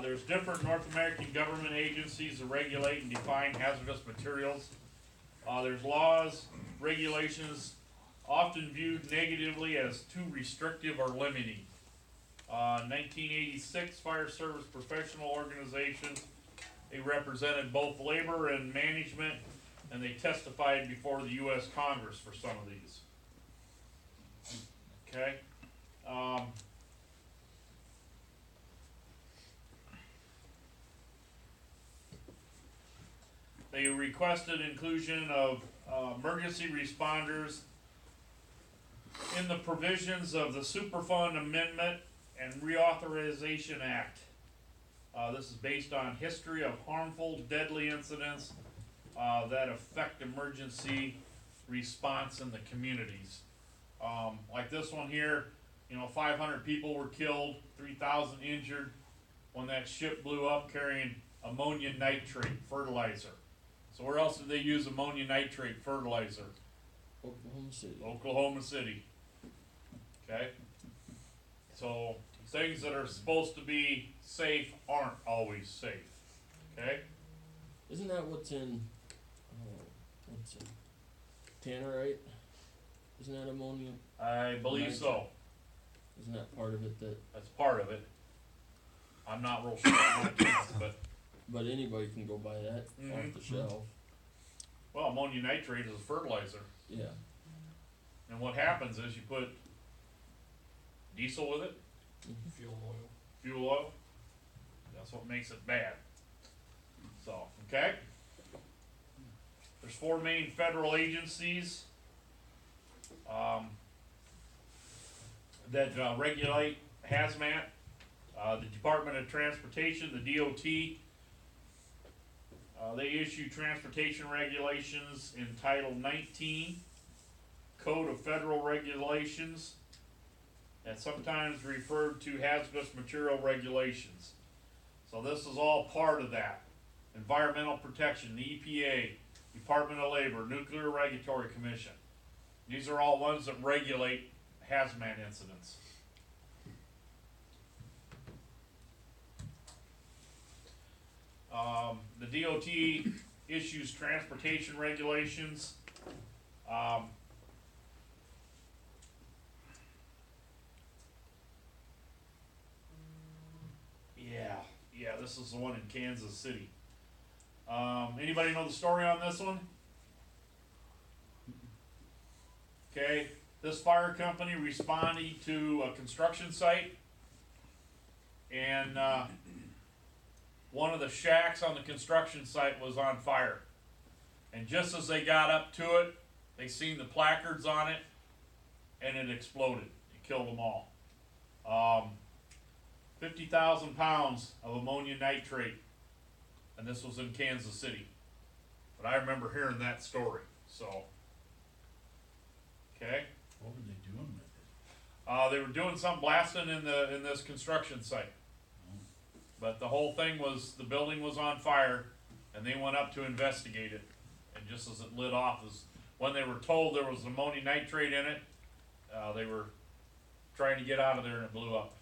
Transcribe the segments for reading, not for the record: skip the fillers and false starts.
There's different North American government agencies that regulate and define hazardous materials. There's laws, regulations, often viewed negatively as too restrictive or limiting. 1986 Fire Service Professional Organization, they represented both labor and management, and they testified before the U.S. Congress for some of these. Okay. They requested inclusion of emergency responders in the provisions of the Superfund Amendment and Reauthorization Act. This is based on history of harmful, deadly incidents that affect emergency response in the communities. Like this one here, 500 people were killed, 3,000 injured when that ship blew up carrying ammonium nitrate fertilizer. So where else did they use ammonium nitrate fertilizer? Oklahoma City. Oklahoma City. Okay? So things that are supposed to be safe aren't always safe. Okay? Isn't that what's in tannerite? Isn't that ammonium? I believe so. Isn't that part of it That's part of it. I'm not real sure what it is, but anybody can go buy that off the shelf. well, ammonium nitrate is a fertilizer. Yeah. And what happens is you put diesel with it, fuel oil. That's what makes it bad. So, okay. There's 4 main federal agencies that regulate hazmat. The Department of Transportation, the DOT. They issue transportation regulations in Title 19, Code of Federal Regulations, and sometimes referred to hazardous material regulations. So this is all part of that. Environmental protection, the EPA, Department of Labor, Nuclear Regulatory Commission. These are all ones that regulate hazmat incidents. The DOT issues transportation regulations. Yeah, this is the one in Kansas City. Anybody know the story on this one? Okay, this fire company responded to a construction site, and one of the shacks on the construction site was on fire. And just as they got up to it, they seen the placards on it, and it exploded. It killed them all. 50,000 pounds of ammonium nitrate, and this was in Kansas City. But I remember hearing that story. So, okay. What were they doing with it? They were doing some blasting in this construction site. But the whole thing was, the building was on fire, and they went up to investigate it. And just as it lit off, when they were told there was ammonium nitrate in it, they were trying to get out of there and it blew up.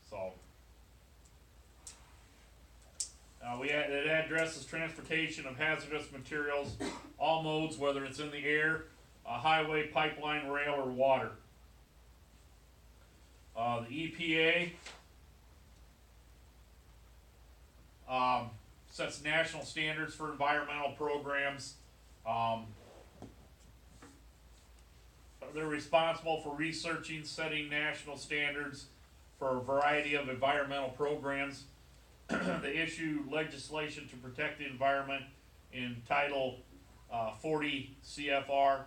So, it addresses transportation of hazardous materials, all modes, whether it's in the air, highway, pipeline, rail, or water. The EPA sets national standards for environmental programs. They're responsible for researching, setting national standards for a variety of environmental programs. They issue legislation to protect the environment in Title 40 CFR.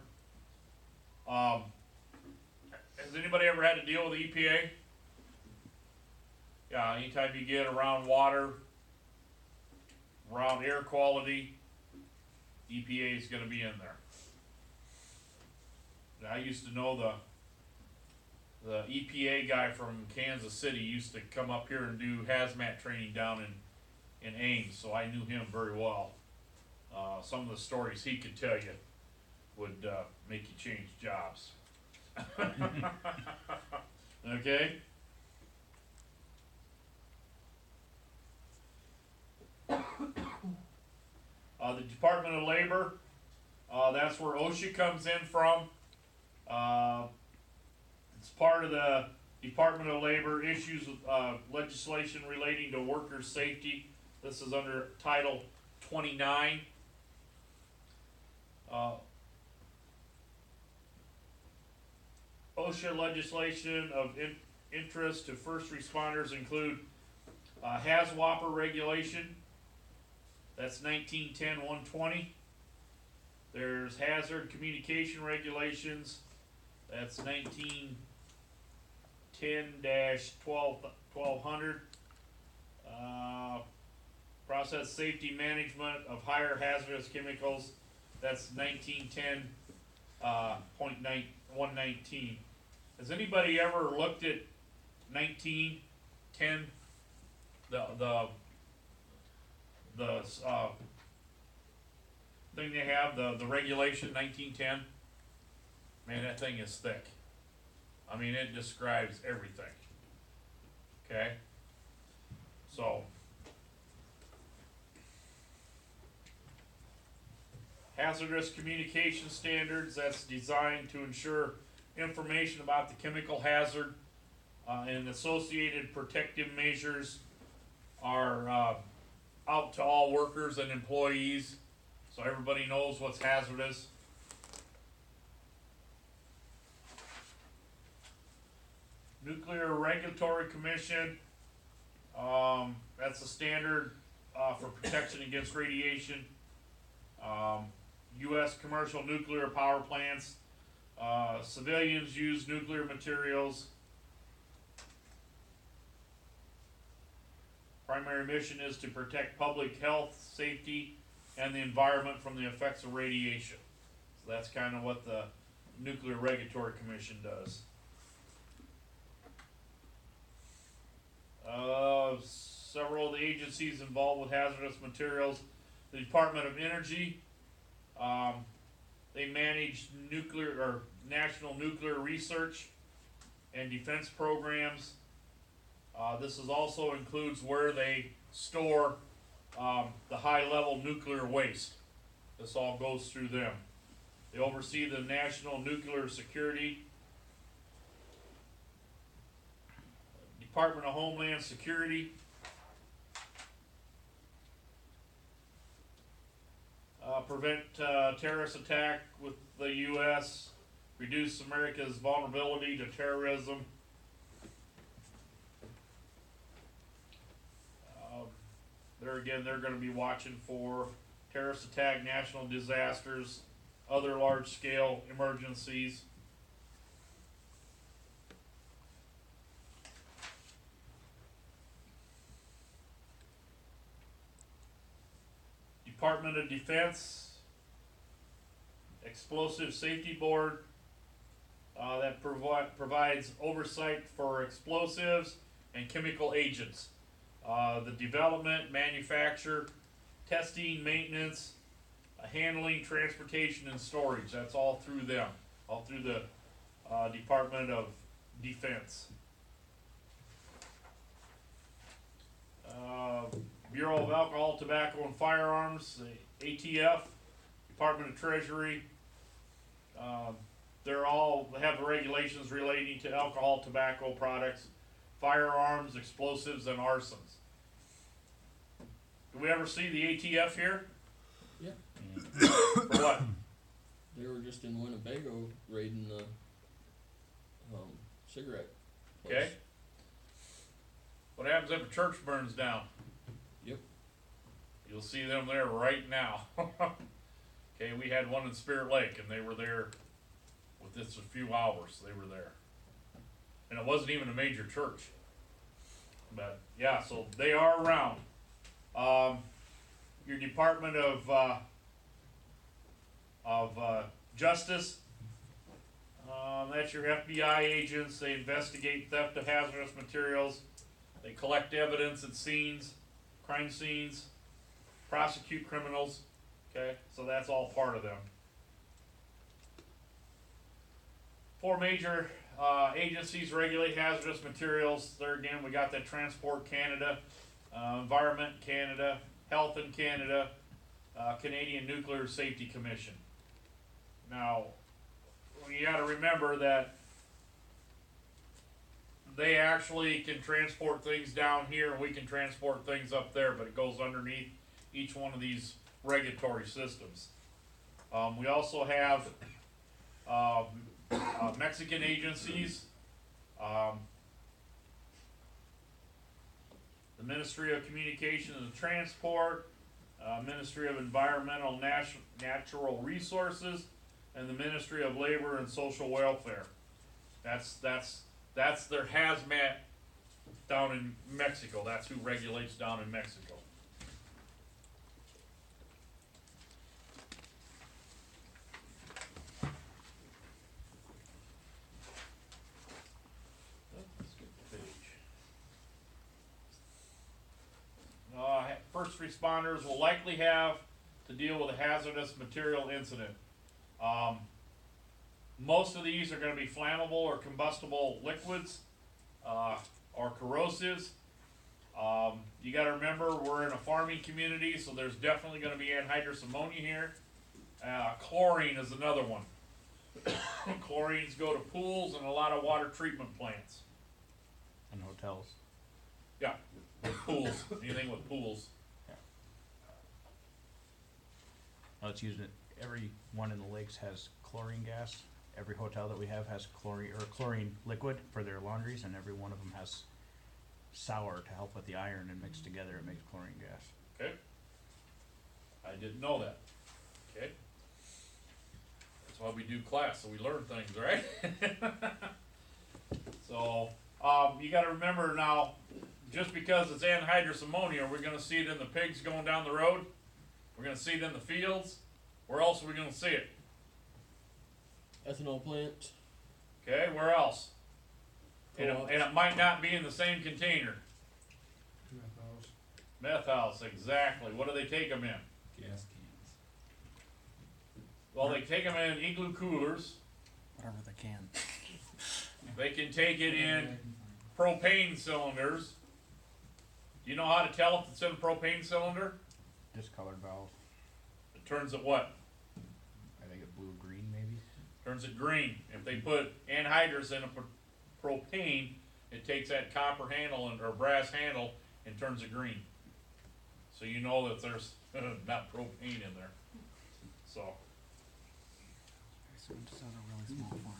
Has anybody ever had to deal with the EPA? Yeah, anytime you get around water, around air quality, EPA is going to be in there. I used to know the EPA guy from Kansas City used to come up here and do hazmat training down in Ames, so I knew him very well. Some of the stories he could tell you would make you change jobs. Okay? The Department of Labor, that's where OSHA comes in from. It's part of the Department of Labor issues with legislation relating to workers' safety. This is under Title 29. OSHA legislation of interest to first responders include Hazmat regulation. That's 1910-120. There's hazard communication regulations. That's 1910-1200. Process safety management of higher hazardous chemicals. That's 1910.119. Has anybody ever looked at 1910? The thing they have, the regulation 1910. Man, that thing is thick. I mean, it describes everything. Okay? So, hazardous communication standards, that's designed to ensure information about the chemical hazard and associated protective measures are out to all workers and employees, so everybody knows what's hazardous. Nuclear Regulatory Commission, that's a standard for protection against radiation. U.S. commercial nuclear power plants, civilians use nuclear materials. Primary mission is to protect public health, safety, and the environment from the effects of radiation. So that's kind of what the Nuclear Regulatory Commission does. Several of the agencies involved with hazardous materials. The Department of Energy, they manage nuclear or national nuclear research and defense programs. This is also includes where they store the high-level nuclear waste. This all goes through them. They oversee the national nuclear security. Department of Homeland Security. Prevent terrorist attack with the U.S. Reduce America's vulnerability to terrorism. There again, they're going to be watching for terrorist attack, national disasters, other large-scale emergencies. Department of Defense, Explosive Safety Board, that provides oversight for explosives and chemical agents. The development, manufacture, testing, maintenance, handling, transportation, and storage. That's all through them, all through the Department of Defense. Bureau of Alcohol, Tobacco, and Firearms, the ATF, Department of Treasury. They have the regulations relating to alcohol, tobacco products, firearms, explosives, and arsons. Do we ever see the ATF here? Yeah. For what? They were just in Winnebago raiding the cigarette place. Okay. What happens if a church burns down? Yep. You'll see them there right now. Okay, we had one in Spirit Lake, and they were there with just a few hours. They were there, and it wasn't even a major church. But yeah, so they are around. Your Department of Justice. That's your FBI agents. They investigate theft of hazardous materials. They collect evidence at scenes, crime scenes, prosecute criminals. Okay, so that's all part of them. 4 major agencies regulate hazardous materials. There again, we got that Transport Canada, Environment Canada, Health in Canada, Canadian Nuclear Safety Commission. Now, you gotta remember that they actually can transport things down here and we can transport things up there, but it goes underneath each one of these regulatory systems. We also have, Mexican agencies, the Ministry of Communication and Transport, Ministry of Environmental and Natural Resources, and the Ministry of Labor and Social Welfare. That's their hazmat down in Mexico. That's who regulates down in Mexico. Let's get the page. First responders will likely have to deal with a hazardous material incident. Most of these are going to be flammable or combustible liquids, or corrosives. You got to remember, we're in a farming community, so there's definitely going to be anhydrous ammonia here. Chlorine is another one. Chlorines go to pools and a lot of water treatment plants. And hotels. Yeah, with pools, anything with pools. Oh, it's using it. Every one in the lakes has chlorine gas. Every hotel that we have has chlorine liquid for their laundries, and every one of them has sour to help with the iron, and mixed together it makes chlorine gas. Okay. I didn't know that. Okay. That's why we do class, so we learn things, right? So, you gotta remember now, just because it's anhydrous ammonia, we're gonna see it in the pigs going down the road. We're gonna see it in the fields. Where else are we gonna see it? Ethanol plant. Okay, where else? And it might not be in the same container. Meth house, exactly. What do they take them in? Gas cans. Well, they take them in igloo coolers. Whatever they can. They can take it in propane cylinders. Do you know how to tell if it's in a propane cylinder? Discolored valve. It turns it what? I think it blue-green maybe. Turns it green. If they put anhydrous in a propane, it takes that copper handle or brass handle and turns it green. So you know that there's not propane in there. So. So just on a really small farm.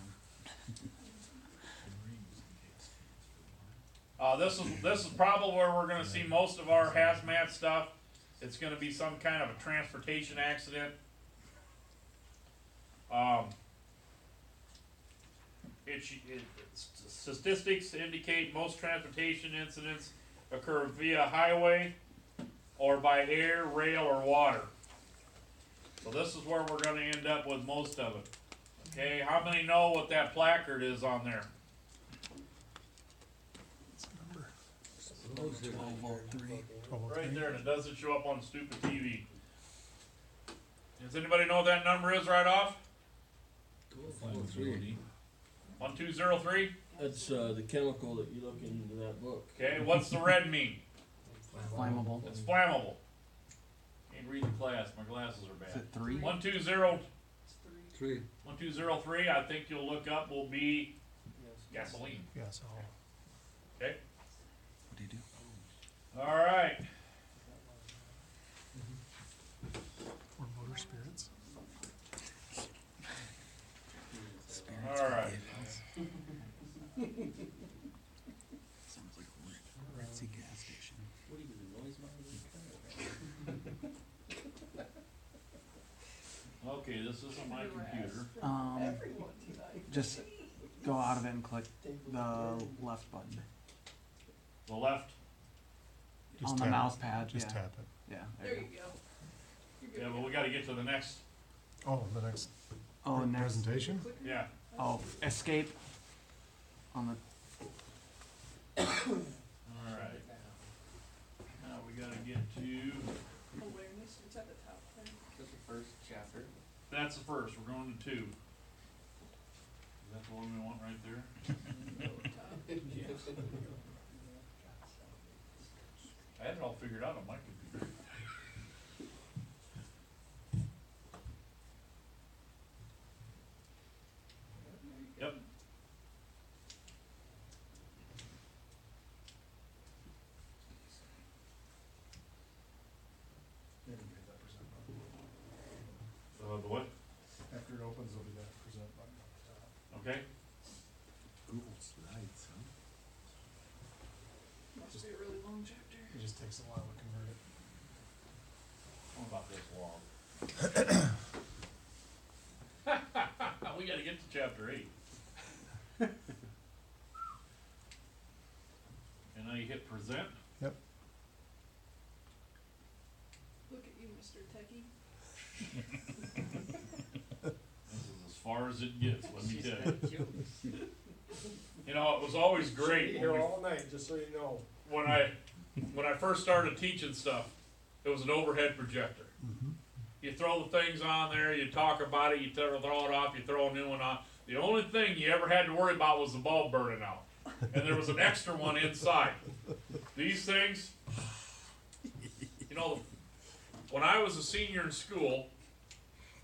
This is probably where we're gonna see most of our hazmat stuff. It's gonna be some kind of a transportation accident. Statistics indicate most transportation incidents occur via highway or by air, rail, or water. So this is where we're gonna end up with most of it. Okay, how many know what that placard is on there? Right there, and it doesn't show up on stupid TV. Does anybody know what that number is right off? 1203? That's the chemical that you look into that book. Okay, what's the red mean? Flammable. It's flammable. Can't read the class, my glasses are bad. Is it 3? 1203, I think you'll look up, will be gasoline. Yes, Okay? What do you do? Alright. or motor spirits. Alright. Sounds like a ritzy gas station. What do you do, noise Okay, this isn't my computer. Just go out of it and click the left button The left. Just on the tap it. mouse pad. Just yeah. tap it. Yeah. There you go. Yeah, but we gotta get to the next. Oh, the next Oh, and next. presentation? Yeah. Oh, escape. On the. Alright. Now we gotta get to. Awareness, it's at the top there. That's the first chapter. That's the first. We're going to 2. Is that the one we want right there? I had it all figured out on my computer. takes a while to convert it. What about this log? We gotta get to chapter 8. And now you hit present. Yep. Look at you, Mr. Techie. This is as far as it gets, let me tell you. You know, it was always great Here when, all night, just so you know. when I first started teaching stuff. It was an overhead projector. You throw the things on there, you talk about it, you throw it off, you throw a new one on. The only thing you ever had to worry about was the bulb burning out. And there was an extra one inside. These things, you know, when I was a senior in school,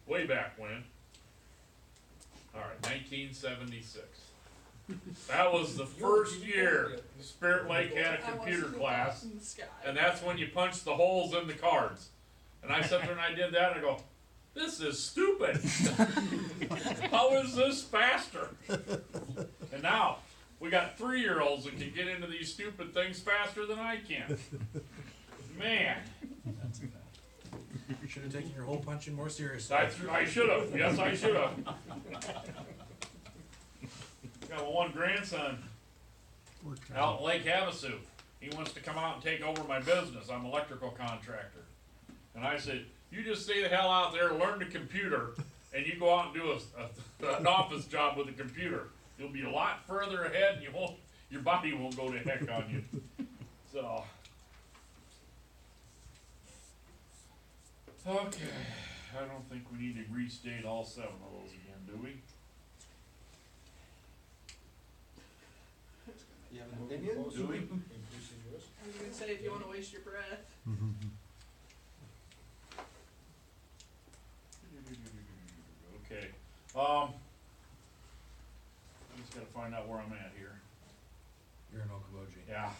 way back when, alright, 1976. That was the first year Spirit Lake had a I watched computer you class, up in the sky. and that's when you punched the holes in the cards. And I sat there and I did that and I go, this is stupid. How is this faster? And now, we got 3-year-olds that can get into these stupid things faster than I can. Man, You should have taken your hole punching more seriously. I should have. Yes, I should have. Got one grandson out in Lake Havasu. He wants to come out and take over my business. I'm an electrical contractor. And I said, you just stay the hell out there, learn the computer, and you go out and do an office job with a computer. You'll be a lot further ahead, and your body won't go to heck on you. So, okay, I don't think we need to restate all 7 of those again, do we? You have an opinion? Do we? I was gonna say, if you wanna waste your breath. Okay, I just gotta find out where I'm at here. You're an Okoboji. Yeah.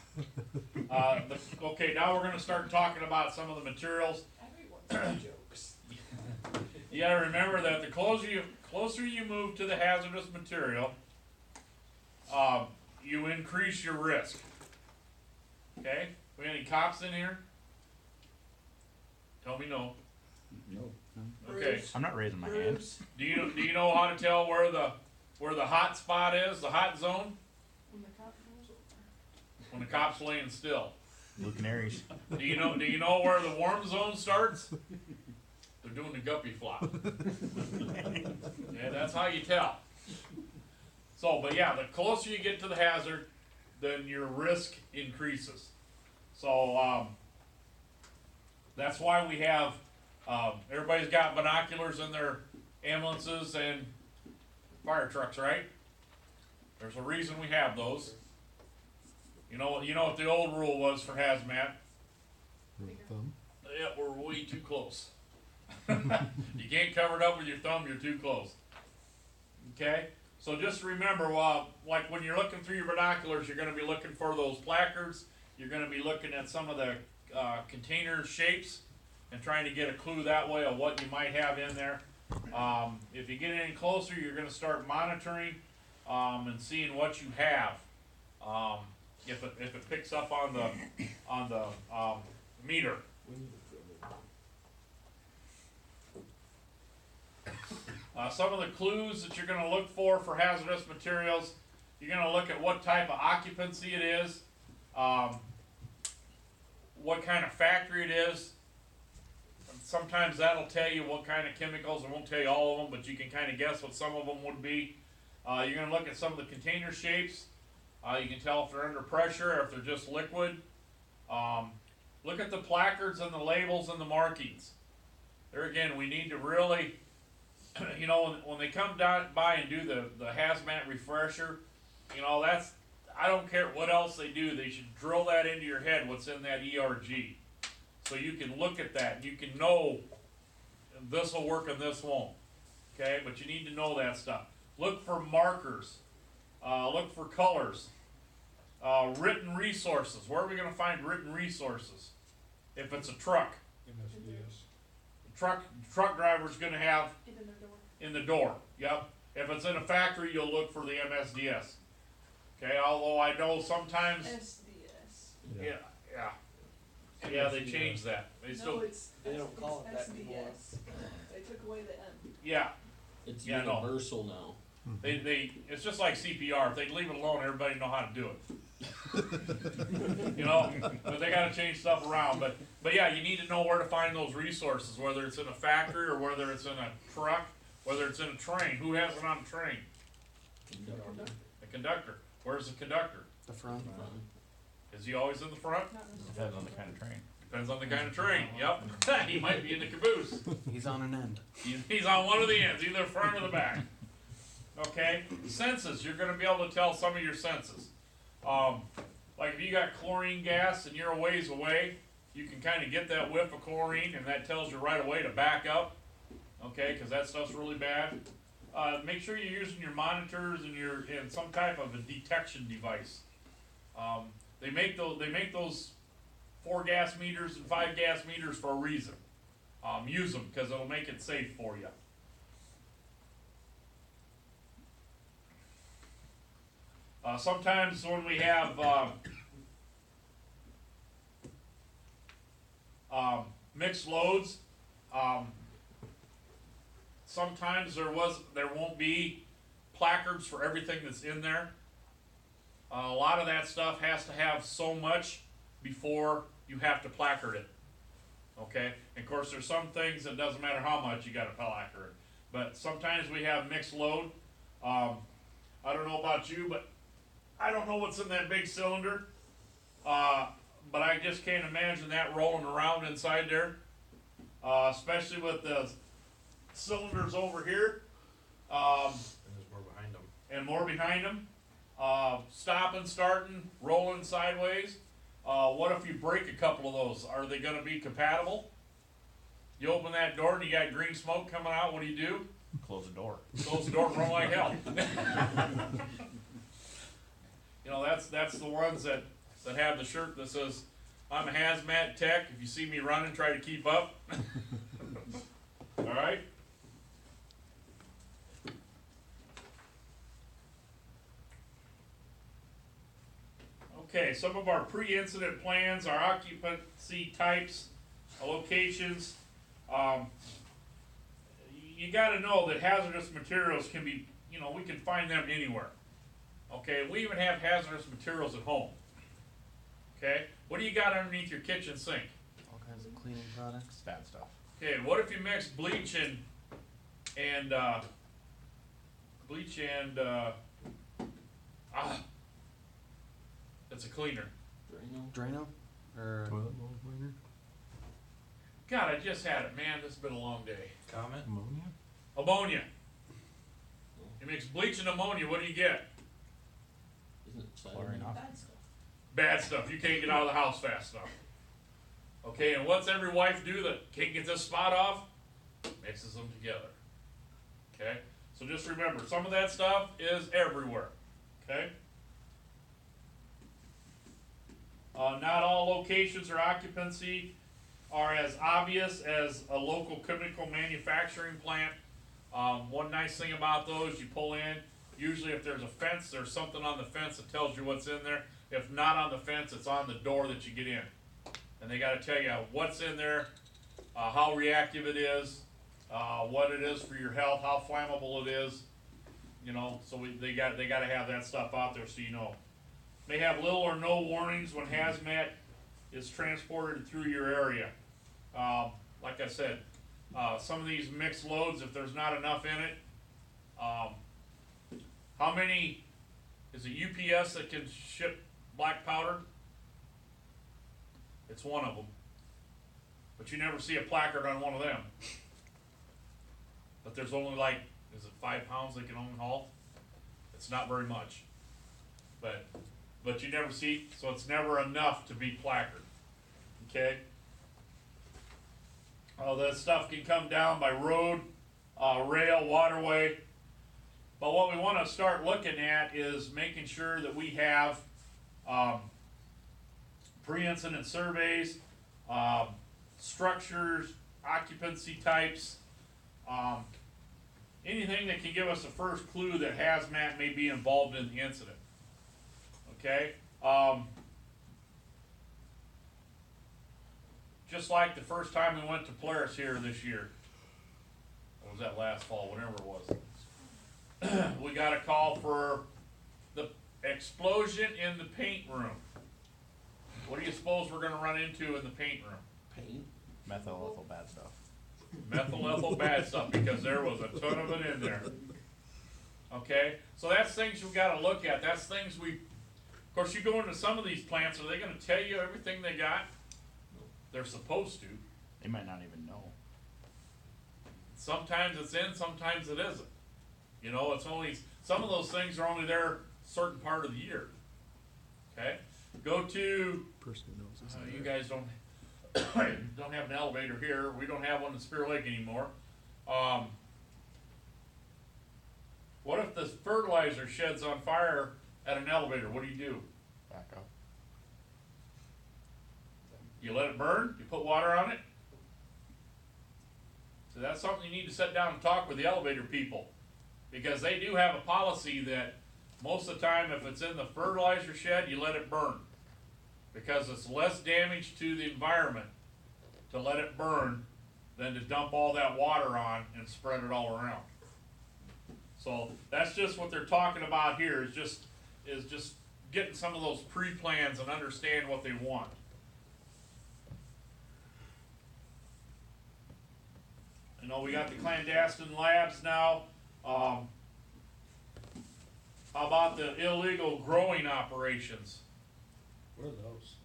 Okay, now we're gonna start talking about some of the materials. Everyone's jokes. You gotta remember that the closer you move to the hazardous material, you increase your risk. Okay? We got any cops in here? Tell me no. No. Okay. Bruce. I'm not raising my hand. Bruce, Do you know how to tell where the hot spot is, the hot zone? when the cop rolls over. When the cop's laying still. Luke and Aries. Do you know where the warm zone starts? They're doing the guppy flop. Yeah, that's how you tell. So, but yeah, the closer you get to the hazard, then your risk increases. So, that's why we have, everybody's got binoculars in their ambulances and fire trucks, right? There's a reason we have those. You know what the old rule was for hazmat? Yeah, we're way too close. You can't cover it up with your thumb, you're too close. Okay? So just remember, like when you're looking through your binoculars, you're gonna be looking for those placards, you're gonna be looking at some of the container shapes and trying to get a clue that way of what you might have in there. If you get any closer, you're gonna start monitoring and seeing what you have. If it picks up on the meter. Some of the clues that you're going to look for hazardous materials, you're going to look at what type of occupancy it is, what kind of factory it is. Sometimes that'll tell you what kind of chemicals. It won't tell you all of them, but you can kind of guess what some of them would be. You're going to look at some of the container shapes. You can tell if they're under pressure or if they're just liquid. Look at the placards and the labels and the markings. There again, we need to really, you know, when they come down by and do the hazmat refresher, you know, I don't care what else they do, they should drill that into your head, what's in that ERG. So you can look at that and you can know this will work and this won't. Okay, but you need to know that stuff. Look for markers. Look for colors. Written resources. Where are we going to find written resources? If it's a truck. Truck driver's going to have Get in their door. in the door. Yep. If it's in a factory, you'll look for the MSDS. Okay, although I know sometimes, SDS. yeah. Yeah, they changed that. They No, still, it's, They don't call it that anymore. SDS. They took away the M. yeah, It's Yeah, no. universal now. it's just like CPR. If they leave it alone, everybody know how to do it. You know, but they gotta change stuff around. But yeah, you need to know where to find those resources, whether it's in a factory or whether it's in a truck, whether it's in a train. Who has it on a train? The conductor. Where's the conductor? The front. Is he always in the front? Not necessarily. Depends on the kind of train. Depends on the kind of train. Yep. He might be in the caboose. He's on an end. He's on one of the ends, either front or the back. Okay? Senses, you're gonna be able to tell some of your senses. Like if you got chlorine gas and you're a ways away, you can kinda get that whiff of chlorine and that tells you right away to back up. Okay, cause that stuff's really bad. Make sure you're using your monitors and some type of a detection device. They make those 4 gas meters and 5 gas meters for a reason. Use them because it'll make it safe for you. Sometimes when we have mixed loads, sometimes there won't be placards for everything that's in there. A lot of that stuff has to have so much before you have to placard it. Okay? And of course there's some things that doesn't matter how much you gotta placard it. But sometimes we have mixed load. I don't know about you, but I don't know what's in that big cylinder. But I just can't imagine that rolling around inside there. Especially with the cylinders over here. And there's more behind them. And more behind them. Stopping, starting, rolling sideways. What if you break a couple of those? Are they gonna be compatible? You open that door and you got green smoke coming out, what do? Close the door. Close the door and run like hell. You know, that's the ones that have the shirt that says, I'm a hazmat tech, if you see me running, try to keep up. Alright? Okay, some of our pre-incident plans, our occupancy types, locations. You gotta know that hazardous materials can be, we can find them anywhere. Okay, we even have hazardous materials at home. Okay, what do you got underneath your kitchen sink? All kinds of cleaning products. Bad stuff. Okay, what if you mix bleach and it's a cleaner. Drano? Or Toilet bowl cleaner? God, I just had it, man, this has been a long day. Comment? Ammonia? Ammonia. You mix bleach and ammonia, what do you get? Isn't it Chlorine cyanide? off. Bad stuff. Bad stuff. You can't get out of the house fast enough. Okay, and what's every wife do that can't get this spot off? Mixes them together. Okay? So just remember, some of that stuff is everywhere. Okay? Not all locations or occupancy are as obvious as a local chemical manufacturing plant. One nice thing about those, you pull in, usually if there's a fence, there's something on the fence that tells you what's in there. If not on the fence, it's on the door that you get in. And they gotta tell you what's in there, how reactive it is, what it is for your health, how flammable it is. So they gotta have that stuff out there so you know. May have little or no warnings when hazmat is transported through your area. Like I said, some of these mixed loads, if there's not enough in it, how many, is it UPS that can ship black powder? It's one of them. But you never see a placard on one of them. But there's only like, is it 5 pounds they can only haul? It's not very much. But you never see, so it's never enough to be placard. Okay? That stuff can come down by road, rail, waterway. But what we want to start looking at is making sure that we have pre-incident surveys, structures, occupancy types, anything that can give us the first clue that hazmat may be involved in the incident. Okay? just like the first time we went to Polaris here this year. Or was that last fall, whatever it was. We got a call for the explosion in the paint room. What do you suppose we're gonna run into in the paint room? Paint. Methyl ethyl bad stuff. Methyl ethyl bad stuff, because there was a ton of it in there. Okay, so that's things we gotta look at, that's things we, of course, you go into some of these plants, are they gonna tell you everything they got? They're supposed to. They might not even know. Sometimes it's in, sometimes it isn't. You know, it's only, some of those things are only there a certain part of the year. Okay, go to, Person who knows is you guys don't have an elevator here, we don't have one in Spear Lake anymore. What if the fertilizer sheds on fire at an elevator, what do? Back up. You let it burn, you put water on it? So that's something you need to sit down and talk with the elevator people. Because they do have a policy that most of the time if it's in the fertilizer shed, you let it burn. Because it's less damage to the environment to let it burn than to dump all that water on and spread it all around. So that's just what they're talking about here, is just getting some of those pre-plans and understand what they want. You know, we got the clandestine labs now. How about the illegal growing operations? What are those?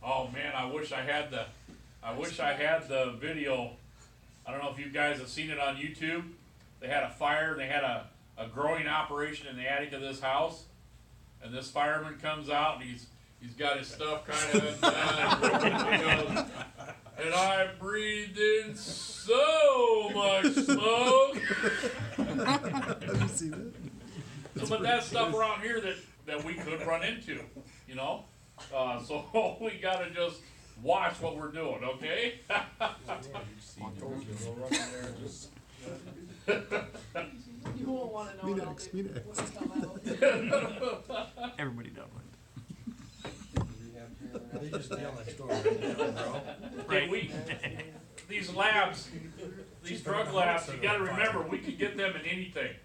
Oh man, I wish I had the video. I don't know if you guys have seen it on YouTube. They had a fire, they had a growing operation in the attic of this house, and this fireman comes out and he's got his stuff kind of done, and I breathed in so much smoke. Have you seen it? But that's stuff around here that we could run into, you know? So we gotta just watch what we're doing, okay? You won't wanna know Me what I'll next, do me when next. I come out. Everybody done with. They just yell next door right now, bro. Hey, these labs, these drug labs, you gotta remember, we can get them in anything.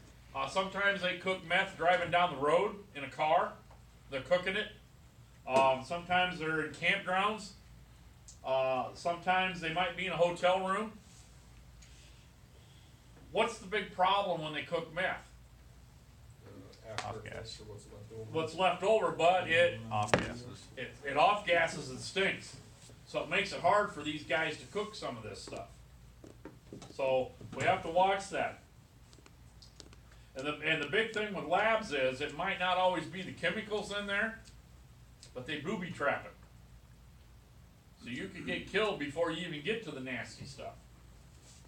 Sometimes they cook meth driving down the road in a car, they're cooking it. Sometimes they're in campgrounds. Sometimes they might be in a hotel room. What's the big problem when they cook meth? Off gas. What's left over, but Off gases. it off gases and stinks. So it makes it hard for these guys to cook some of this stuff. So we have to watch that. And the big thing with labs is it might not always be the chemicals in there, but they booby trap it. So you could get killed before you even get to the nasty stuff.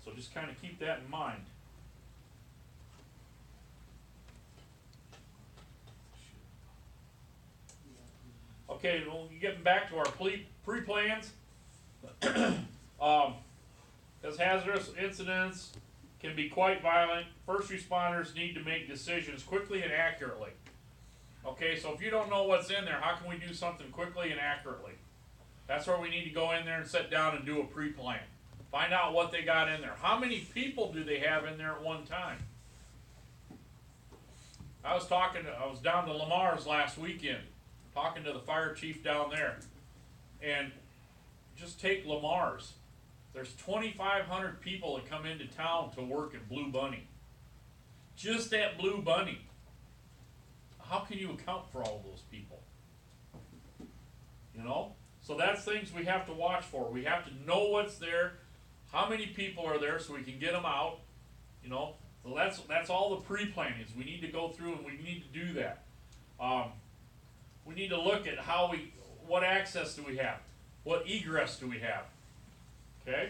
So just kind of keep that in mind. Okay, well, getting back to our pre-plans. As hazardous incidents can be quite violent, first responders need to make decisions quickly and accurately. Okay, so if you don't know what's in there, how can we do something quickly and accurately? That's where we need to go in there and sit down and do a pre-plan. Find out what they got in there. How many people do they have in there at one time? I was down to Lamar's last weekend, talking to the fire chief down there. And just take Lamar's. There's 2,500 people that come into town to work at Blue Bunny. Just at Blue Bunny. How can you account for all of those people? You know? So that's things we have to watch for. We have to know what's there, how many people are there so we can get them out. You know? So that's all the pre-planning is. We need to go through and we need to do that. We need to look at what access do we have? What egress do we have? Okay?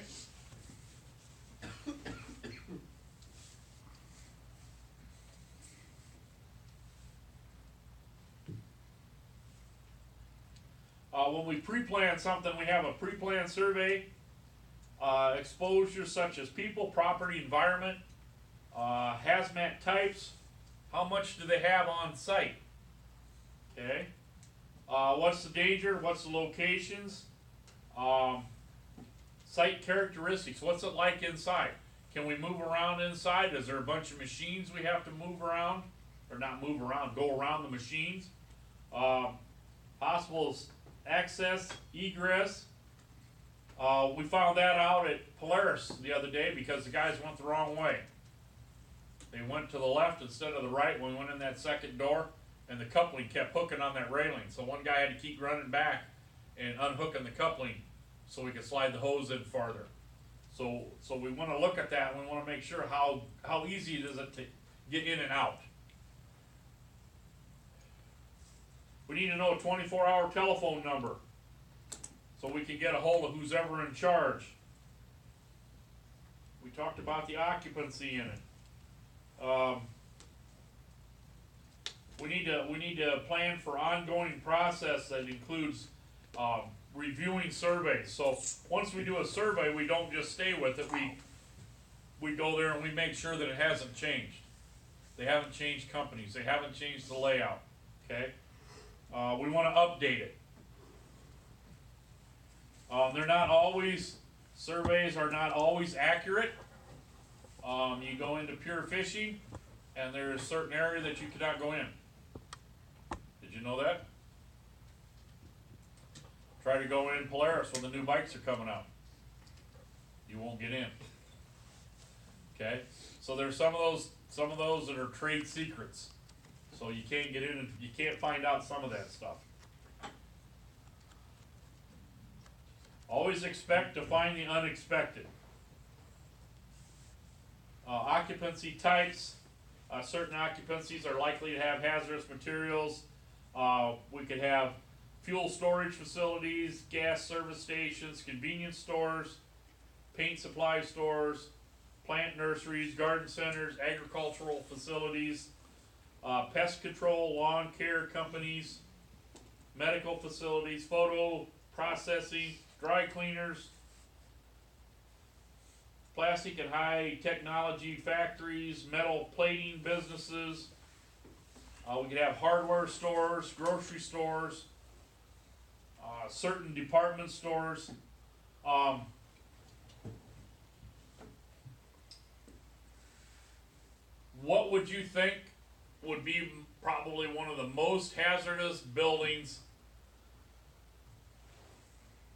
When we pre-plan something, we have a pre-plan survey, exposures such as people, property, environment, hazmat types, how much do they have on site? Okay? What's the danger? What's the locations? Site characteristics. What's it like inside? Can we move around inside? Is there a bunch of machines we have to move around? Or not move around, go around the machines? Possible access, egress. We found that out at Polaris the other day because the guys went the wrong way. They went to the left instead of the right when we went in that second door, and the coupling kept hooking on that railing. So one guy had to keep running back and unhooking the coupling so we could slide the hose in farther. So we want to look at that, and we want to make sure how easy it is to get in and out. We need to know a 24-hour telephone number so we can get a hold of who's ever in charge. We talked about the occupancy in it. We need to plan for ongoing process that includes reviewing surveys. So once we do a survey, we don't just stay with it. We go there and we make sure that it hasn't changed. They haven't changed companies. They haven't changed the layout. Okay. We want to update it. They're not always, surveys are not always accurate. You go into pure fishing, and there's a certain area that you cannot go in. Did you know that? Try to go in Polaris when the new bikes are coming out. You won't get in. Okay? So there's some of those that are trade secrets. So you can't get in and you can't find out some of that stuff. Always expect to find the unexpected. Occupancy types. Certain occupancies are likely to have hazardous materials. We could have fuel storage facilities, gas service stations, convenience stores, paint supply stores, plant nurseries, garden centers, agricultural facilities, pest control, lawn care companies, medical facilities, photo processing, dry cleaners, plastic and high technology factories, metal plating businesses. We could have hardware stores, grocery stores, certain department stores. What would you think would be probably one of the most hazardous buildings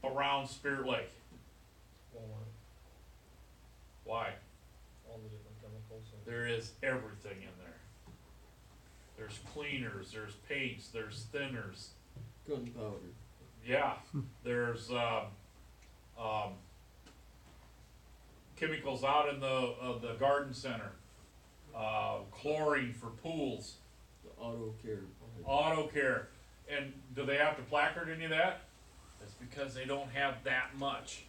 around Spirit Lake? Walmart, Why? all the different chemicals. And There is everything in there. There's cleaners, there's paints, there's thinners. Gunpowder. Yeah, there's chemicals out in the garden center. Chlorine for pools. The auto care. Auto care. And do they have to placard any of that? It's because they don't have that much.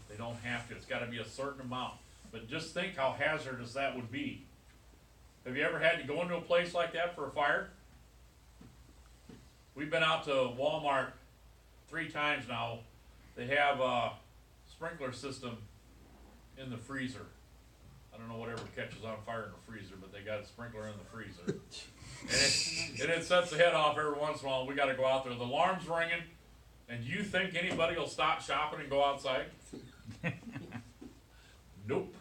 They don't have to. It's gotta be a certain amount. But just think how hazardous that would be. Have you ever had to go into a place like that for a fire? We've been out to Walmart 3 times now. They have a sprinkler system in the freezer. I don't know whatever catches on fire in the freezer, but they got a sprinkler in the freezer. and it sets the head off every once in a while. We gotta go out there. The alarm's ringing, and you think anybody will stop shopping and go outside? Nope.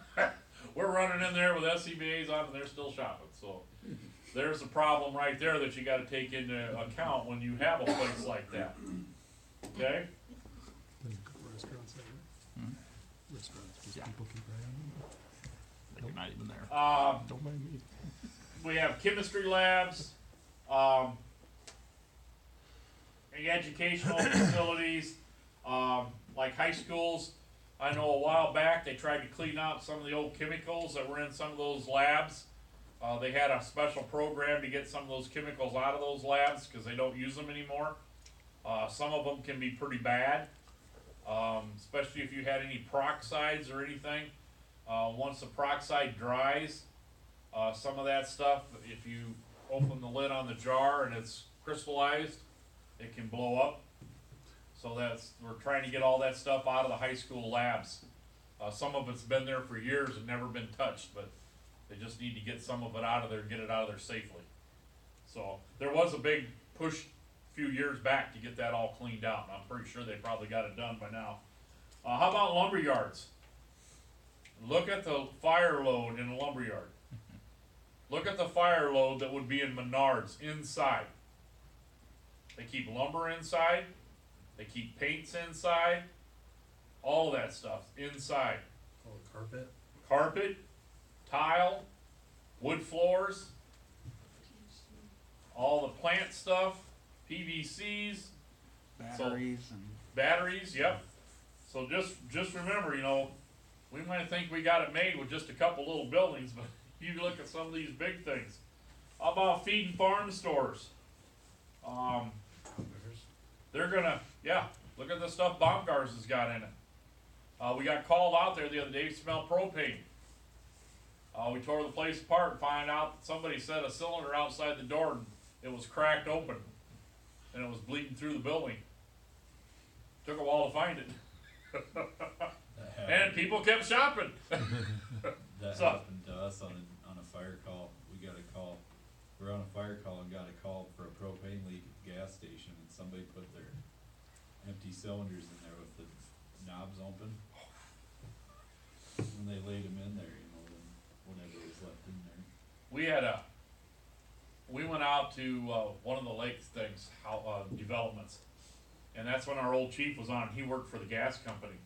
We're running in there with SCBA's on and they're still shopping, so there's a problem right there that you gotta take into account when you have a place like that. Okay? There's a couple restaurants there. Restaurants where Yeah. people can buy them. They're not even there. Don't mind me. We have chemistry labs, any educational facilities, like high schools. I know a while back they tried to clean out some of the old chemicals that were in some of those labs. They had a special program to get some of those chemicals out of those labs because they don't use them anymore. Some of them can be pretty bad, especially if you had any peroxides or anything. Once the peroxide dries, some of that stuff, if you open the lid on the jar and it's crystallized, it can blow up. So we're trying to get all that stuff out of the high school labs. Some of it's been there for years and never been touched, but they just need to get some of it out of there and get it out of there safely. So there was a big push few years back to get that all cleaned out, and I'm pretty sure they probably got it done by now. How about lumber yards? Look at the fire load in a lumber yard. Look at the fire load that would be in Menards inside. They keep lumber inside, they keep paints inside, all of that stuff inside. Oh, carpet? Carpet, tile, wood floors, all the plant stuff, PVCs, Batteries and batteries, yep. So just remember, you know, we might think we got it made with just a couple little buildings, but you look at some of these big things. How about feed and farm stores? They're gonna, yeah, look at the stuff Baumgars has got in it. We got called out there the other day to smell propane. We tore the place apart and find out that somebody set a cylinder outside the door and it was cracked open. And it was bleeding through the building. Took a while to find it. And people kept shopping. That So- happened to us on a fire call. We got a call. We're on a fire call and got a call for a propane leak at the gas station, and somebody put their empty cylinders in there with the knobs open. When they laid them in there, you know, then whatever was left in there. We went out to one of the lake things, developments, and that's when our old chief was on. He worked for the gas company,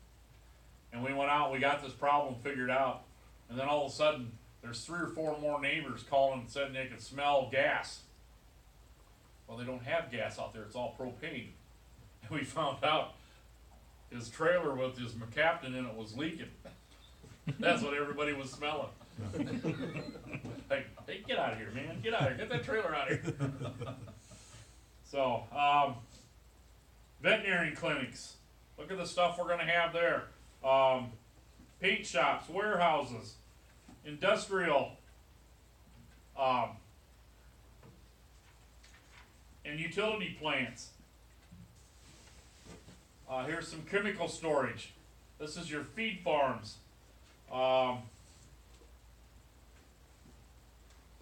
and we went out. We got this problem figured out, and then all of a sudden, there's 3 or 4 more neighbors calling and saying they could smell gas. Well, they don't have gas out there; it's all propane. And we found out his trailer with his captain in it was leaking. That's what everybody was smelling. Hey, get out of here, man. Get out of here. Get that trailer out of here. So, veterinary clinics. Look at the stuff we're gonna have there. Paint shops, warehouses, industrial, and utility plants. Here's some chemical storage. This is your feed farms.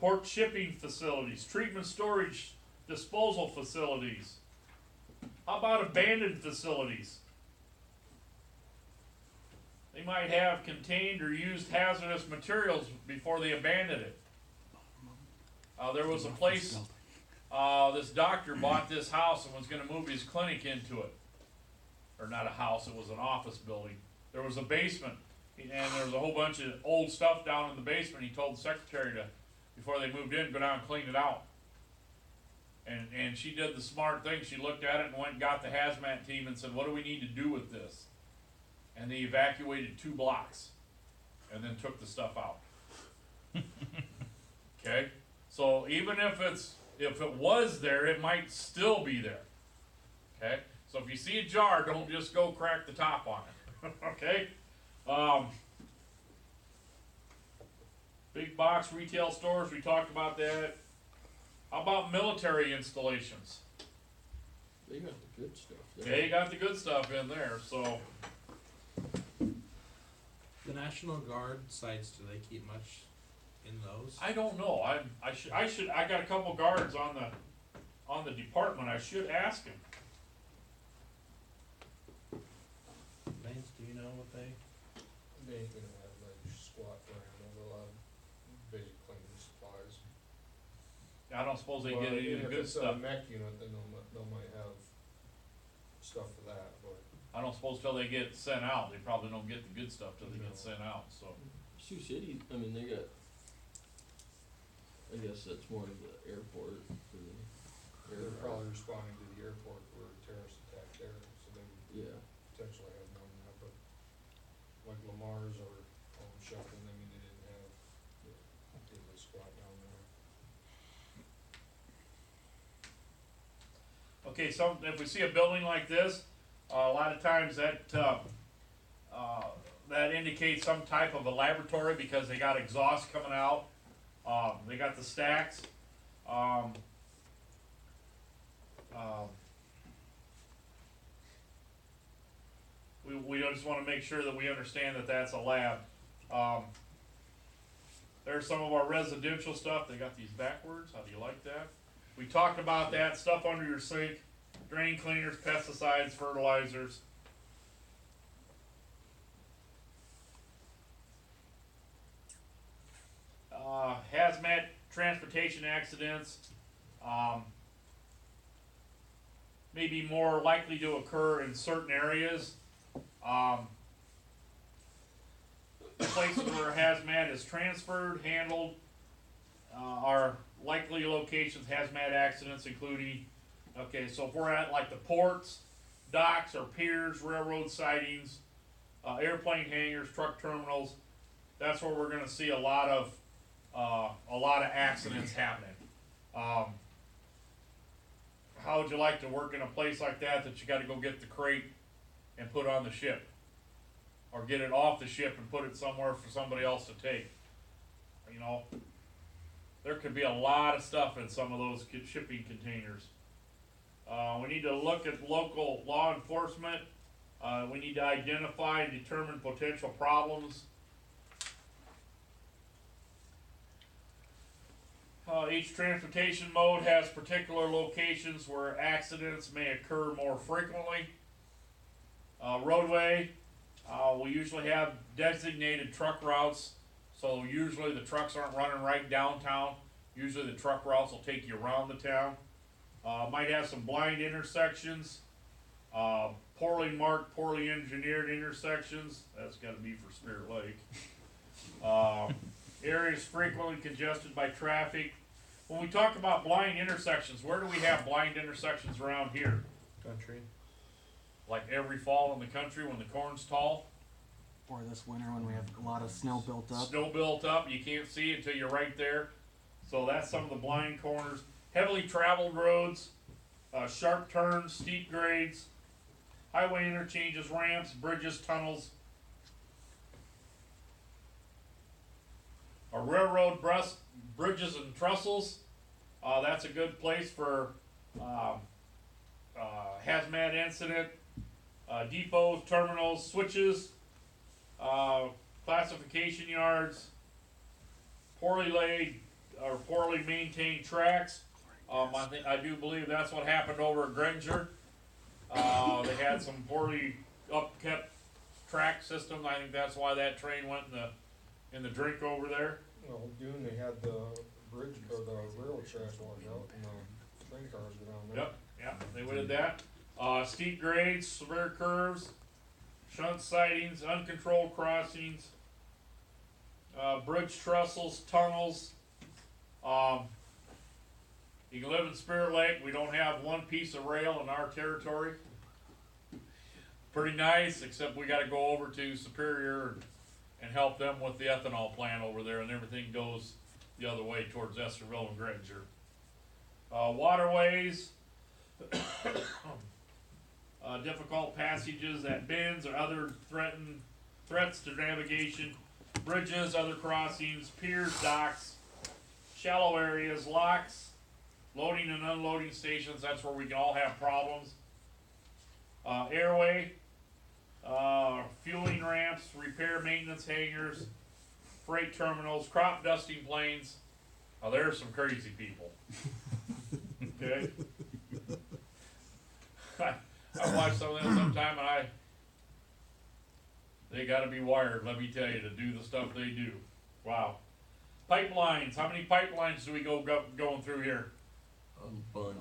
Port shipping facilities, treatment storage disposal facilities. How about abandoned facilities? They might have contained or used hazardous materials before they abandoned it. There was a place, this doctor bought this house and was gonna move his clinic into it. Or not a house, it was an office building. There was a basement, and there was a whole bunch of old stuff down in the basement. He told the secretary to, before they moved in, go down and clean it out. And she did the smart thing. She looked at it and went and got the hazmat team and said, what do we need to do with this? And they evacuated 2 blocks and then took the stuff out. Okay? So even if it was there, it might still be there. Okay? So if you see a jar, don't just go crack the top on it. Okay? Big box retail stores, we talked about that. How about military installations? They got the good stuff there. They got the good stuff in there, so The National Guard sites, do they keep much in those? I don't know. I got a couple guards on the department. I should ask him. Lance, do you know what they? They ain't gonna have like squat for animals, they'll have basic cleaning supplies. I don't suppose they Well, get any of the if good it's stuff. a mech unit, then they'll might have stuff for that, but I don't suppose till they get sent out. They probably don't get the good stuff till they get sent out. So Sioux City, I mean, they got, I guess that's more of the airport for the they're air. probably responding to the airport for a terrorist attack there, so they would Yeah, potentially have more than that, but like Lamar's or Shelton, I mean, they didn't have diddly squat down there. okay, so if we see a building like this, a lot of times that that indicates some type of a laboratory because they got exhaust coming out. They got the stacks. We just want to make sure that we understand that that's a lab. There's some of our residential stuff. They got these backwards. How do you like that? We talked about that stuff under your sink. drain cleaners, pesticides, fertilizers. Hazmat transportation accidents, may be more likely to occur in certain areas. Places where hazmat is transferred, handled, are likely locations, hazmat accidents including, okay, so if we're at like the ports, docks or piers, railroad sidings, airplane hangars, truck terminals, that's where we're gonna see a lot of accidents happening. How would you like to work in a place like that you gotta go get the crate and put on the ship? Or get it off the ship and put it somewhere for somebody else to take? You know, there could be a lot of stuff in some of those shipping containers. We need to look at local law enforcement. We need to identify and determine potential problems. Each transportation mode has particular locations where accidents may occur more frequently. Roadway, we usually have designated truck routes, so usually the trucks aren't running right downtown. Usually the truck routes will take you around the town. Might have some blind intersections, poorly marked, poorly engineered intersections. That's gotta be for Spirit Lake. Areas frequently congested by traffic. When we talk about blind intersections, where do we have blind intersections around here? Country. Like every fall in the country when the corn's tall? Or this winter when we have a lot of snow built up. Snow built up, you can't see it until you're right there. So that's some of the blind corners. Heavily traveled roads, sharp turns, steep grades, highway interchanges, ramps, bridges, tunnels. Railroad bridges and trestles, that's a good place for hazmat incident. Depots, terminals, switches, classification yards, poorly laid or poorly maintained tracks. I do believe that's what happened over at Granger. They had some poorly upkept track system. I think that's why that train went in the drink over there. Well, Dune, they had the bridge, or the railroad tracks washed out, and the train cars go down there. Yep, yeah, they did that. Steep grades, severe curves, shunt sidings, uncontrolled crossings, bridge trestles, tunnels. You can live in Spirit Lake. We don't have one piece of rail in our territory. Pretty nice, except we gotta go over to Superior and help them with the ethanol plant over there, and everything goes the other way towards Esterville and Granger. Waterways, difficult passages at bends or other threats to navigation, bridges, other crossings, piers, docks, shallow areas, locks, loading and unloading stations. That's where we can all have problems. Airway, fueling ramps, repair maintenance hangars, freight terminals, crop dusting planes. Oh, there's some crazy people. Okay. I watch some of them sometime, and they gotta be wired, let me tell you, to do the stuff they do. Wow. Pipelines, how many pipelines do we going through here? A bunch.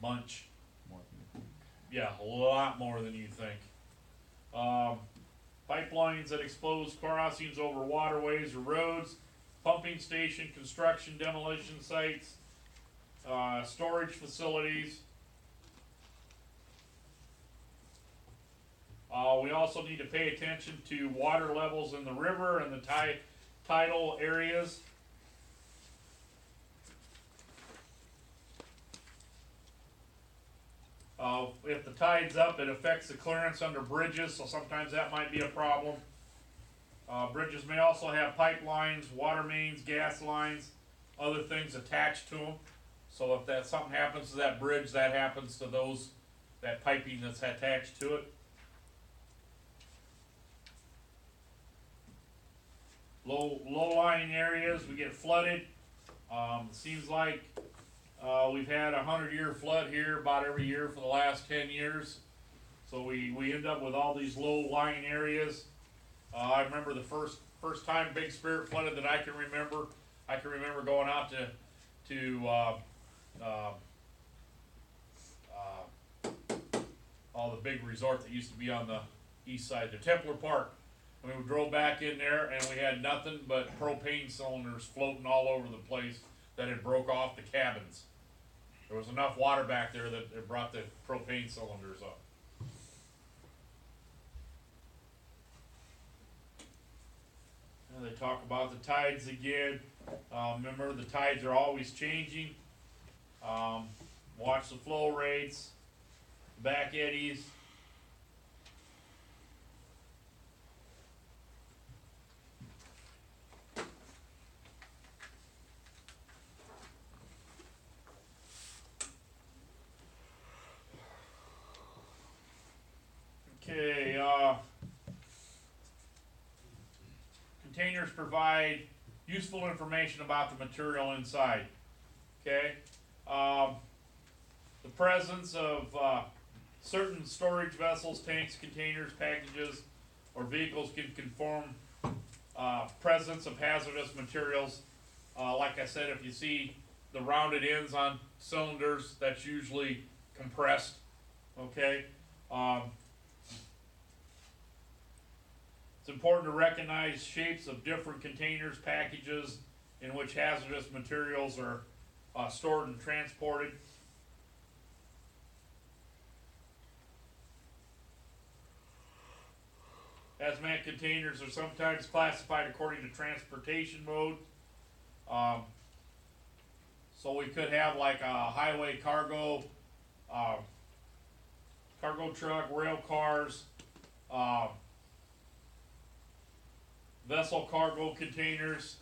Bunch. More than you think. Yeah, a lot more than you think. Pipelines that expose crossings over waterways or roads, pumping station, construction, demolition sites, storage facilities. We also need to pay attention to water levels in the river and the tidal areas. If the tide's up, it affects the clearance under bridges, so sometimes that might be a problem. Bridges may also have pipelines, water mains, gas lines, other things attached to them. So if something happens to that bridge, that happens to that piping that's attached to it. Low-lying areas, we get flooded. It seems like We've had a 100-year flood here about every year for the last 10 years. So we end up with all these low-lying areas. I remember the first time Big Spirit flooded that I can remember. I can remember going out to all the big resort that used to be on the east side, the Templar Park. And we drove back in there and we had nothing but propane cylinders floating all over the place that had broke off the cabins. There was enough water back there that it brought the propane cylinders up. And they talk about the tides again. Remember, the tides are always changing. Watch the flow rates, back eddies. Okay, containers provide useful information about the material inside. Okay, the presence of certain storage vessels, tanks, containers, packages, or vehicles can confirm presence of hazardous materials. Like I said, if you see the rounded ends on cylinders, that's usually compressed. Okay. It's important to recognize shapes of different containers, packages in which hazardous materials are stored and transported. Hazmat containers are sometimes classified according to transportation mode. So we could have like a highway cargo, cargo truck, rail cars, vessel cargo containers,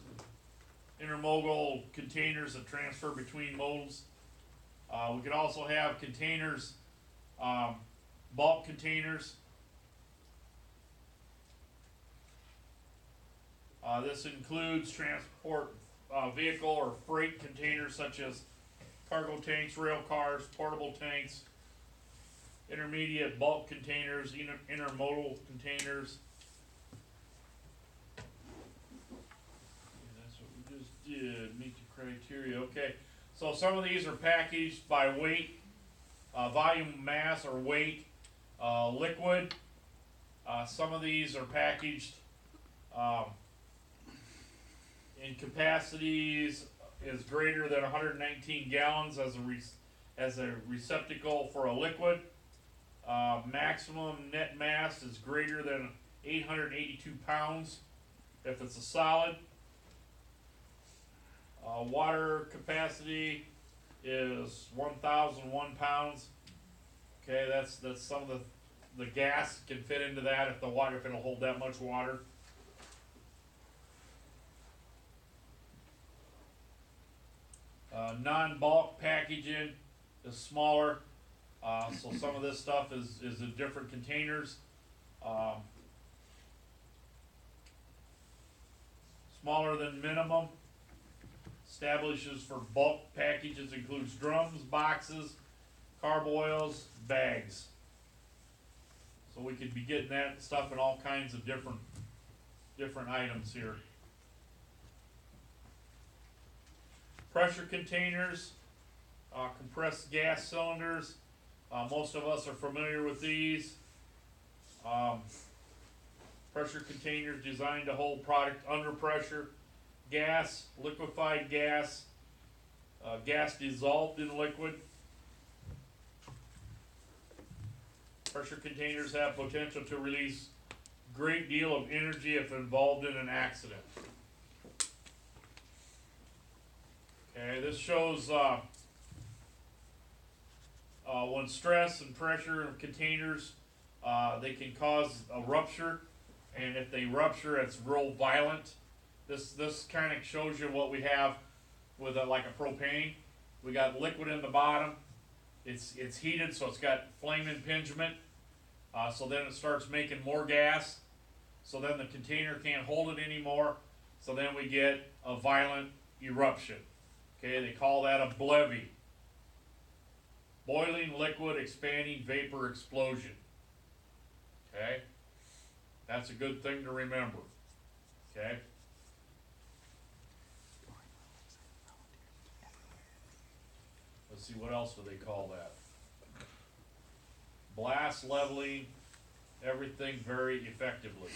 intermodal containers that transfer between modes. We could also have containers, bulk containers. This includes transport vehicle or freight containers such as cargo tanks, rail cars, portable tanks, intermediate bulk containers, intermodal containers. That's what we just did, meet the criteria. Okay, so some of these are packaged by weight, volume, mass, or weight, liquid. Some of these are packaged in capacities is greater than 119 gallons as a receptacle for a liquid. Maximum net mass is greater than 882 pounds if it's a solid. Water capacity is 1,001 pounds. Okay, that's some of the gas can fit into that if it'll hold that much water. Non-bulk packaging is smaller, so some of this stuff is in different containers. Smaller than minimum. Establishes for bulk packages includes drums, boxes, carboils, bags. So we could be getting that stuff in all kinds of different items here. Pressure containers, compressed gas cylinders. Most of us are familiar with these. Pressure containers designed to hold product under pressure. Gas, liquefied gas, gas dissolved in liquid. Pressure containers have potential to release great deal of energy if involved in an accident. Okay, this shows when stress and pressure of containers, they can cause a rupture, and if they rupture, it's real violent. This kind of shows you what we have with like a propane. We got liquid in the bottom. It's heated, so it's got flame impingement. So then it starts making more gas. So then the container can't hold it anymore. So then we get a violent eruption. Okay, they call that a blevy. boiling liquid expanding vapor explosion. Okay? That's a good thing to remember. Okay? Let's see, what else do they call that? Blast leveling everything very effectively.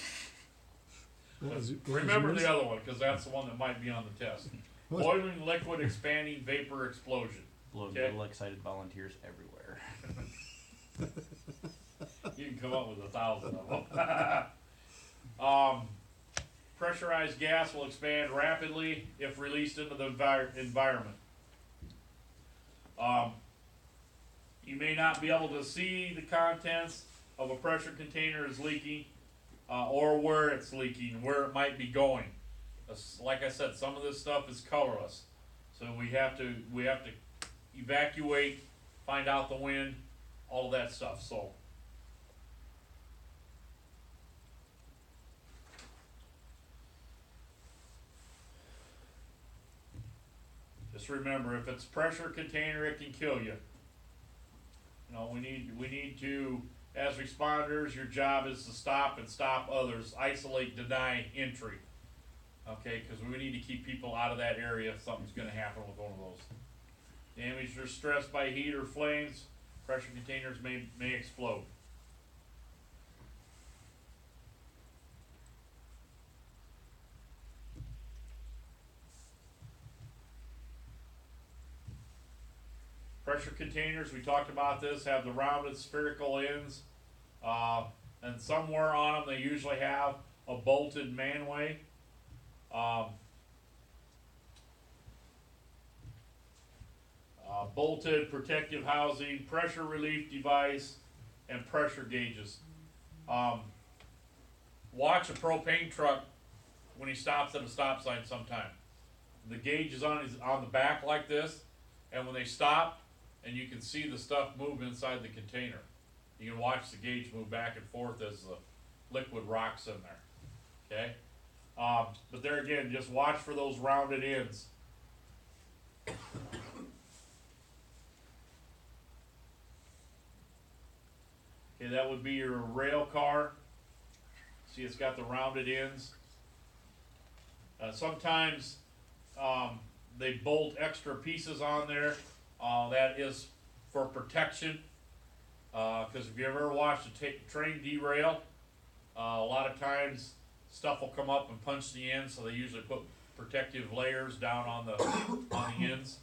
What was it- what was Remember yours? the other one, cause that's the one that might be on the test. What? Boiling liquid expanding vapor explosion. Blows Okay. little excited volunteers everywhere. You can come up with 1,000 of them. Pressurized gas will expand rapidly if released into the environment. You may not be able to see the contents of a pressure container is leaking, or where it's leaking, where it might be going. Like I said, some of this stuff is colorless, so we have to evacuate, find out the wind, all of that stuff. So. Just remember, if it's pressure container, it can kill you. You know, we need to, as responders, your job is to stop and stop others, isolate, deny entry. Okay, because we need to keep people out of that area if something's gonna happen with one of those. Damage or stress by heat or flames, pressure containers may explode. Pressure containers, we talked about this, have the rounded spherical ends, and somewhere on them they usually have a bolted manway. Bolted protective housing, pressure relief device, and pressure gauges. Watch a propane truck when he stops at a stop sign sometime. The gauge is on the back like this, and when they stop, and you can see the stuff move inside the container. You can watch the gauge move back and forth as the liquid rocks in there, okay? But there again, just watch for those rounded ends. Okay, that would be your rail car. See, it's got the rounded ends. Sometimes they bolt extra pieces on there. That is for protection, because if you ever watched a train derail, a lot of times stuff will come up and punch the ends, so they usually put protective layers down on the ends.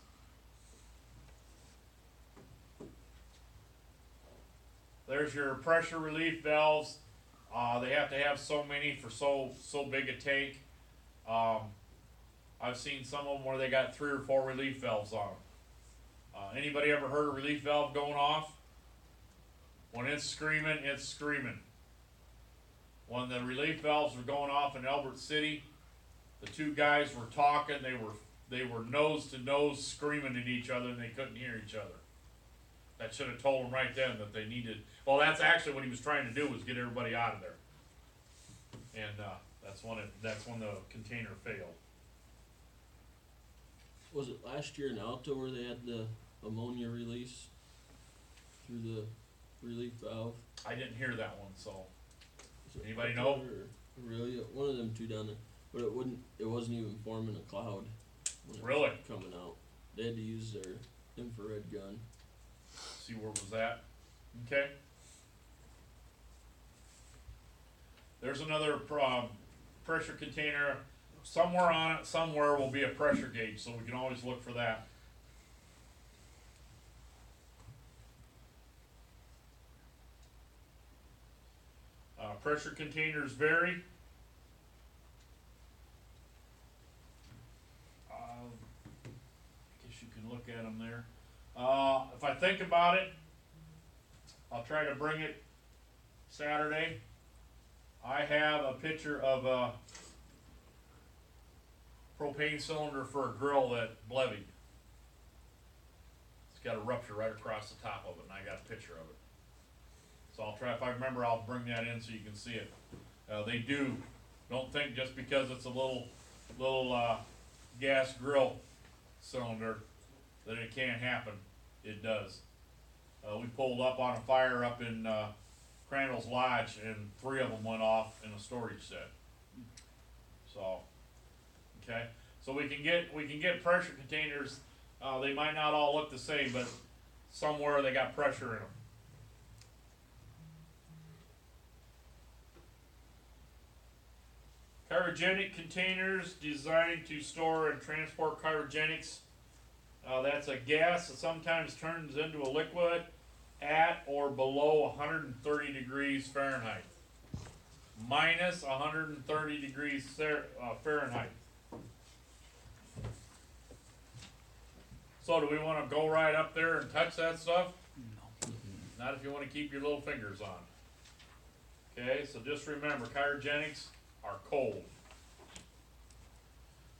There's your pressure relief valves. They have to have so many for so big a tank. I've seen some of them where they got 3 or 4 relief valves on them. Anybody ever heard a relief valve going off? When it's screaming, it's screaming. When the relief valves were going off in Elbert City, the two guys were talking, they were nose to nose screaming at each other and they couldn't hear each other. That should have told them right then that they needed, well, that's actually what he was trying to do, was get everybody out of there. And that's when the container failed. Was it last year in Alto where they had the ammonia release through the relief valve? I didn't hear that one, so. Was it Anybody Alto know? or Really? One of them two down there. But it wasn't even forming a cloud. When it was Really? coming out. They had to use their infrared gun. See where was that? Okay. There's another pressure container. Somewhere on it, somewhere will be a pressure gauge, so we can always look for that. Pressure containers vary. Guess you can look at them there. If I think about it, I'll try to bring it Saturday. I have a picture of a propane cylinder for a grill that blevied. It's got a rupture right across the top of it, and I got a picture of it. So I'll try, if I remember, I'll bring that in so you can see it. They do, don't think just because it's a little gas grill cylinder that it can't happen. It does. We pulled up on a fire up in, Crandall's Lodge, and 3 of them went off in a storage shed. So, okay, so we can get pressure containers, they might not all look the same, but somewhere they got pressure in them. Cryogenic containers designed to store and transport cryogenics. That's a gas that sometimes turns into a liquid at or below 130 degrees Fahrenheit. Minus 130 degrees Fahrenheit. So do we wanna go right up there and touch that stuff? No. Not if you wanna keep your little fingers on. Okay, so just remember, cryogenics are cold.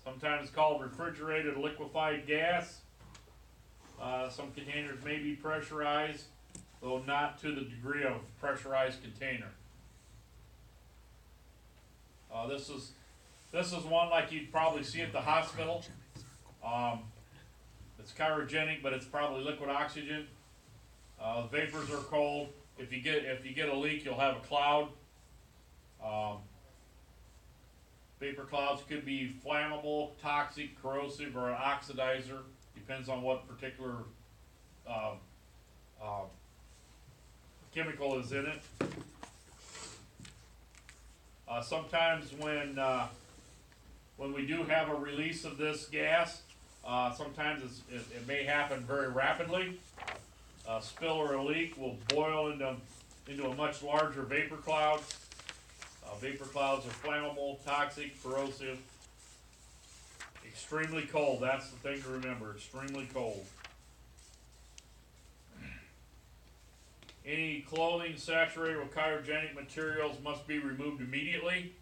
Sometimes called refrigerated liquefied gas. Some containers may be pressurized, though not to the degree of pressurized container. This is one like you'd probably see at the hospital. It's cryogenic, but it's probably liquid oxygen. The vapors are cold. If you get a leak, you'll have a cloud. Vapor clouds could be flammable, toxic, corrosive, or an oxidizer. Depends on what particular chemical is in it. Sometimes when we do have a release of this gas, sometimes it may happen very rapidly. A spill or a leak will boil into a much larger vapor cloud. Vapor clouds are flammable, toxic, corrosive, extremely cold. That's the thing to remember, extremely cold. Any clothing saturated with cryogenic materials must be removed immediately.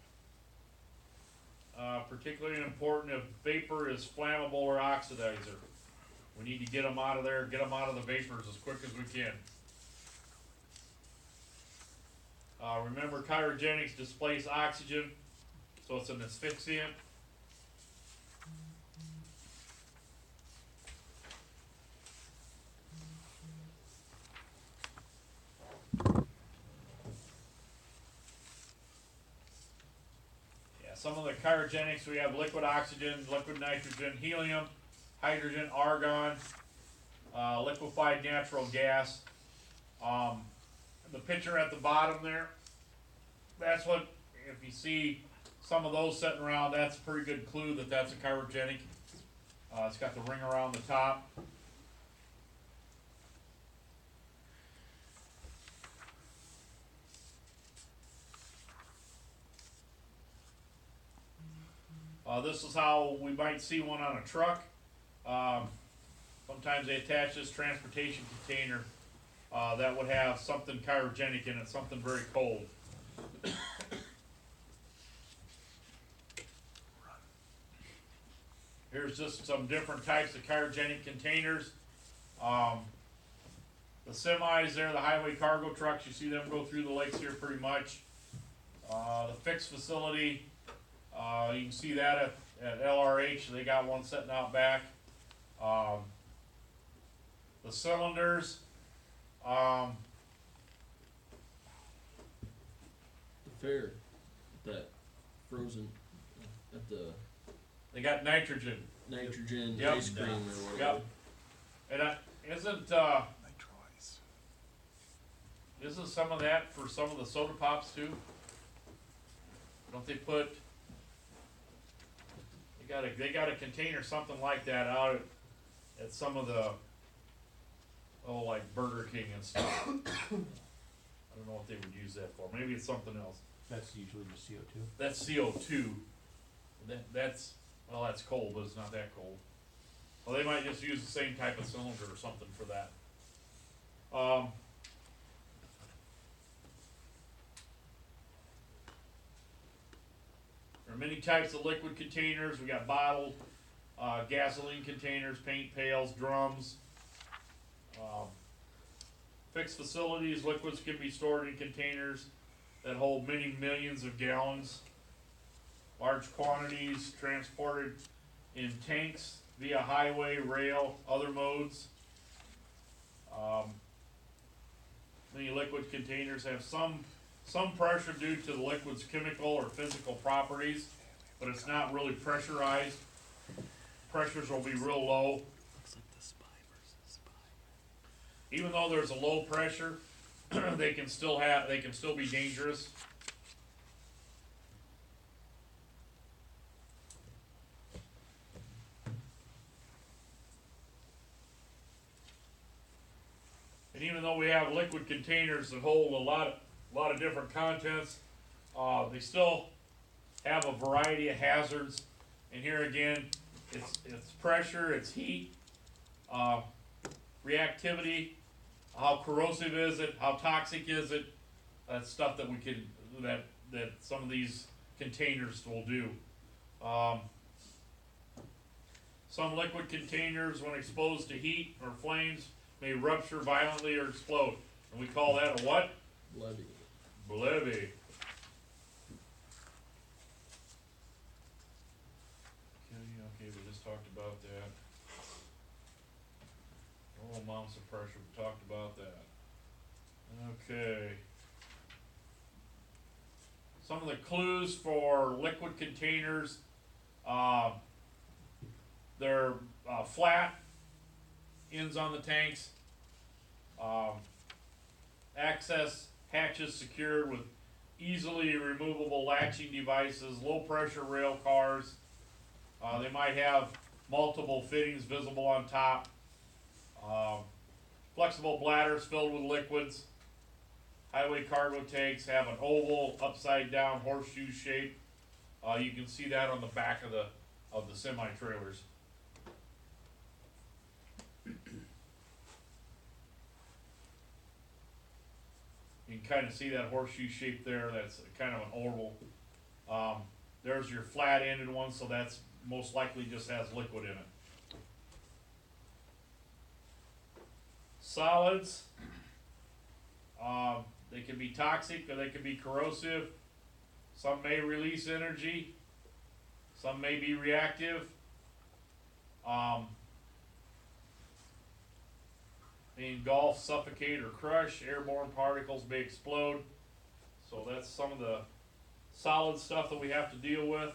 Particularly important if vapor is flammable or oxidizer. We need to get them out of there, get them out of the vapors as quick as we can. Remember, cryogenics displace oxygen, so it's an asphyxiant. Yeah, some of the cryogenics, we have liquid oxygen, liquid nitrogen, helium, hydrogen, argon, liquefied natural gas. The picture at the bottom there, that's what, if you see some of those sitting around, that's a pretty good clue that that's a cryogenic. It's got the ring around the top. This is how we might see one on a truck. Sometimes they attach this transportation container that would have something cryogenic in it, something very cold. Here's just some different types of cryogenic containers. The semis there, the highway cargo trucks, you see them go through the lakes here pretty much. The fixed facility, you can see that at LRH, they got one sitting out back. The cylinders, The fair, that frozen at the they got nitrogen. nitrogen Yep. ice cream or whatever. Yep. And isn't some of that for some of the soda pops too? Don't they put, they got a container, something like that out at some of the, like Burger King and stuff. I don't know what they would use that for, maybe it's something else. That's usually just CO2. That's CO2, that's cold, but it's not that cold. Well, they might just use the same type of cylinder or something for that. There are many types of liquid containers. We got bottled, gasoline containers, paint pails, drums. Fixed facilities, liquids can be stored in containers that hold many millions of gallons. Large quantities transported in tanks via highway, rail, other modes. Many liquid containers have some pressure due to the liquid's chemical or physical properties, but it's not really pressurized. Pressures will be real low. Even though there's a low pressure, they can still be dangerous. And even though we have liquid containers that hold a lot of different contents, they still have a variety of hazards. And here again, it's pressure, it's heat, reactivity, how corrosive is it, how toxic is it. That's stuff that that some of these containers will do. Some liquid containers, when exposed to heat or flames, may rupture violently or explode. And we call that a what? Levy. Levy. Okay, we just talked about that. Low amounts of pressure, we talked about that. Okay. Some of the clues for liquid containers, they're flat, ends on the tanks, access hatches secured with easily removable latching devices, low pressure rail cars. They might have multiple fittings visible on top. Flexible bladders filled with liquids. Highway cargo tanks have an oval, upside down horseshoe shape. You can see that on the back of the semi trailers. You can kind of see that horseshoe shape there. That's kind of an oval. There's your flat-ended one, so that's most likely just has liquid in it. Solids, they can be toxic or they can be corrosive. Some may release energy. Some may be reactive. They engulf, suffocate, or crush. Airborne particles may explode. So that's some of the solid stuff that we have to deal with.